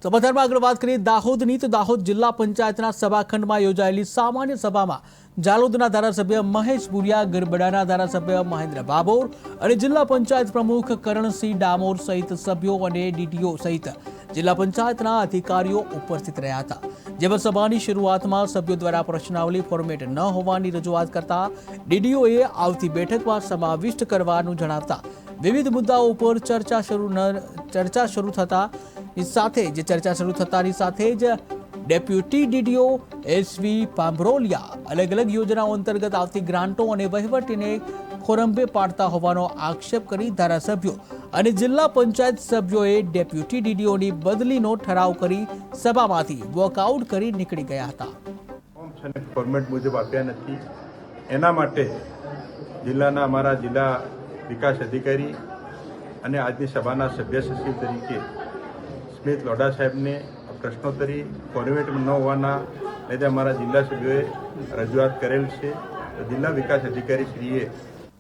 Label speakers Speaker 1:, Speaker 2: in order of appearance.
Speaker 1: સમાચારમાં આગળ વાત કરીએ દાહોદની તો દાહોદ જિલ્લા પંચાયતના સભાખંડમાં યોજાયેલી સામાન્ય સભામાં જાલોદના ધારાસભ્ય મહેશ ભુરિયા, ગરબડાના ધારાસભ્ય મહેન્દ્ર બાબોર અને જિલ્લા પંચાયત પ્રમુખ કરણસિંહ ડામોર સહિત સભ્યો અને ડીડીઓ સહિત જિલ્લા પંચાયતના અધિકારીઓ ઉપસ્થિત રહ્યા હતા। જેમાં સભાની શરૂઆતમાં સભ્યો દ્વારા પ્રશ્નાવલી ફોર્મેટ ન હોવાની રજૂઆત કરતા ડીડીઓએ આવતી બેઠકમાં સમાવિષ્ટ કરવાનું જણાવતા વિવિધ મુદ્દાઓ ઉપર ચર્ચા શરૂ થતાની સાથે જ ડેપ્યુટી ડીડીઓ એસવી પાંભરોલિયા અલગ અલગ યોજનાઓ અંતર્ગત આવતી ગ્રાન્ટો અને વહીવટીને ખોરંભે પાડતા હોવાનો આક્ષેપ કરી ધારાસભ્યો અને જિલ્લા પંચાયત સભ્યોએ ડેપ્યુટી ડીડીઓની બદલીનો ઠરાવ કરી સભામાંથી વોકઆઉટ કરી નીકળી ગયા હતા।
Speaker 2: ફોર્મેટ મુજબ આપ્યા નથી, એના માટે જિલ્લાના અમારા જિલ્લા વિકાસ અધિકારી અને આજની સભાના સભ્ય સચિવ તરીકે સ્મિત લોઢા સાહેબને પ્રશ્નોત્તરી ફોર્મેટ ન હોવાના લીધે અમારા જિલ્લા સભ્યોએ રજૂઆત કરેલ છે। જિલ્લા વિકાસ અધિકારી શ્રીએ